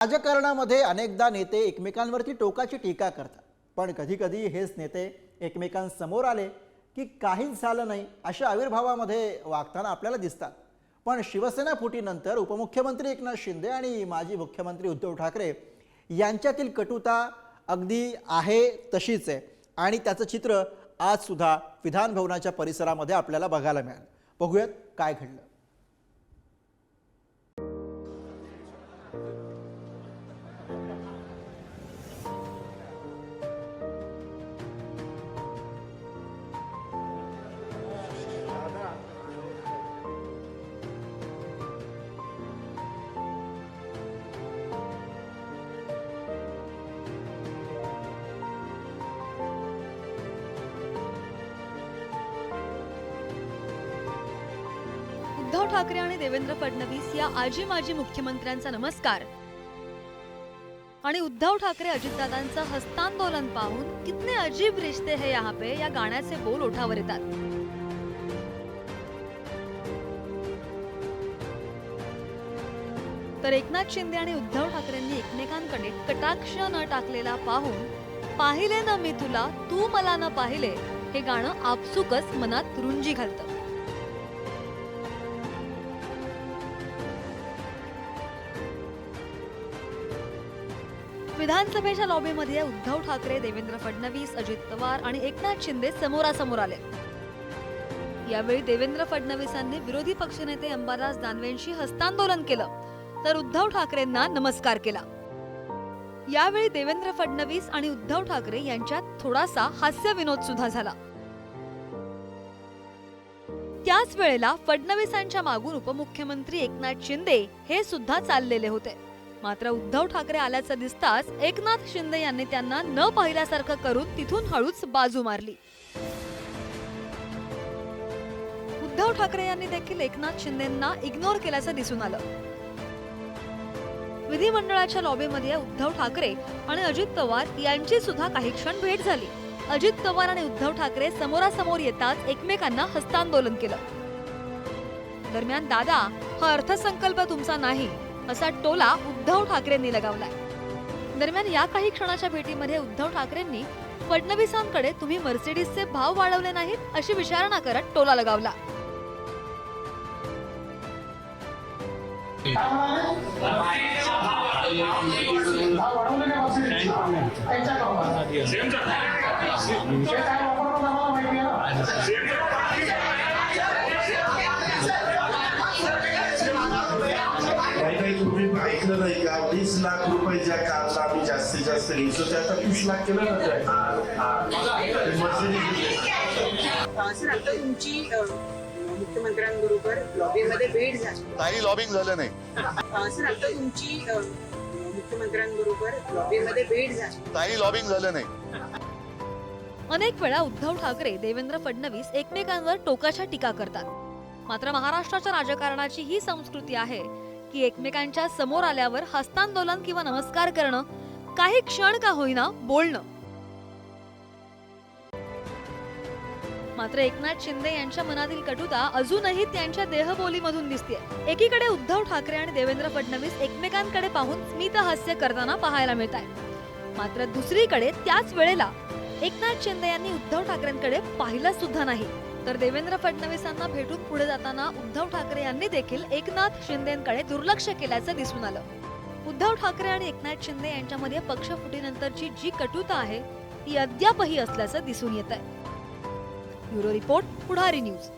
राजकारणामध्ये अनेकदा नेते एकमेकांवरती टोकाची टीका करतात, पण कधी कधी हेच नेते एकमेकांसमोर आले की काहीच झालं नाही अशा आविर्भावामध्ये वागताना आपल्याला दिसतात. पण शिवसेना फुटीनंतर उपमुख्यमंत्री एकनाथ शिंदे आणि माजी मुख्यमंत्री उद्धव ठाकरे यांच्यातील कटुता अगदी आहे तशीच आहे आणि त्याचं चित्र आज सुद्धा विधान भवनाच्या परिसरामध्ये आपल्याला बघायला मिळालं. बघूयात काय घडलं. उद्धव ठाकरे आणि देवेंद्र फडणवीस या आजी माजी मुख्यमंत्र्यांचा नमस्कार आणि उद्धव ठाकरे अजितदादांचं हस्तांदोलन पाहून कितने अजीब रिश्ते हैं यहाँ पे या गाण्याचे बोल ओठावर येतात. तर एकनाथ शिंदे आणि उद्धव ठाकरेंनी एकमेकांकडे कटाक्ष न टाकलेला पाहून पाहिले न मी तुला तू मला न पाहिले हे गाणं आपसुकच मनात रुंजी घालतं. विधानसभेच्या लॉबीमध्ये उद्धव ठाकरे, देवेंद्र फडणवीस, अजित पवार आणि एकनाथ शिंदे समोरासमोर आले. यावेळी देवेंद्र फडणवीसांनी विरोधी पक्षनेते अंबादास दानवेंशी हस्तांदोलन केलं तर उद्धव ठाकरेंना नमस्कार केला. यावेळी देवेंद्र फडणवीस आणि उद्धव ठाकरे यांच्यात थोडासा हास्य विनोद सुद्धा झाला. त्याच वेळेला फडणवीसांच्या मागून उपमुख्यमंत्री एकनाथ शिंदे हे सुद्धा चाललेले होते. मात्र उद्धव ठाकरे आल्याचं दिसताच एकनाथ शिंदे यांनी त्यांना न पाहिल्यासारखं करून तिथून हळूच बाजू मारली. उद्धव ठाकरे यांनी देखील एकनाथ शिंदेंना इग्नोर केल्याचं दिसून आलं. विधिमंडळाच्या लॉबीमध्ये उद्धव ठाकरे आणि अजित पवार यांची सुद्धा काही क्षण भेट झाली. अजित पवार आणि उद्धव ठाकरे समोरासमोर येताच एकमेकांना हस्तांदोलन केलं. दरम्यान दादा, हा अर्थसंकल्प तुमचा नाही असा टोला उद्धव ठाकरेंनी लगावलाय. दरम्यान या काही क्षणाच्या भेटीमध्ये उद्धव ठाकरेंनी फडणवीसांकडे तुम्ही मर्सिडीजचे भाव वाढवले नाहीत अशी विचारणा करत टोला लगावला. ऐकलं नाही का 20 लाख रुपयाच्या कारला आम्ही जास्तीत जास्त घ्यायचो त्याचा 30 लाख केलं ना. सर, आता तुमची मुख्यमंत्र्यांबरोबर लॉबीमध्ये भेट झाली. काही लॉबिंग झालं नाही. सर, आता तुमची मुख्यमंत्र्यांबरोबर लॉबीमध्ये भेट झाली. काही लॉबिंग झालं नाही. अनेक वेळा उद्धव ठाकरे, देवेंद्र फडणवीस एकमेकांवर टोकाच्या टीका करतात. मात्र महाराष्ट्राच्या राजकारणाची ही संस्कृती आहे की एकमेकांच्या समोर आल्यावर हस्तांदोलन किंवा नमस्कार करणं, काही क्षण का होईना बोलणं. मात्र एकनाथ शिंदे यांच्या मनातील कटुता अजूनही त्यांच्या देहबोलीमधून दिसते. एकीकडे उद्धव ठाकरे आणि देवेंद्र फडणवीस एकमेकांकडे पाहून स्मित हास्य करताना पाहायला मिळत आहे. मात्र दुसरीकडे त्याच वेळेला एकनाथ शिंदे यांनी उद्धव ठाकरेंकडे पाहिलं सुद्धा नाही. तर देवेंद्र फडणवीसांना भेटून पुढे जाताना उद्धव ठाकरे यांनी देखील एकनाथ शिंदेंकडे दुर्लक्ष केल्याचं दिसून आलं. उद्धव ठाकरे आणि एकनाथ शिंदे यांच्यामध्ये पक्ष फुटीनंतरची जी कटुता आहे ती अद्यापही असल्याचं दिसून येत आहे. ब्युरो रिपोर्ट, पुढारी न्यूज.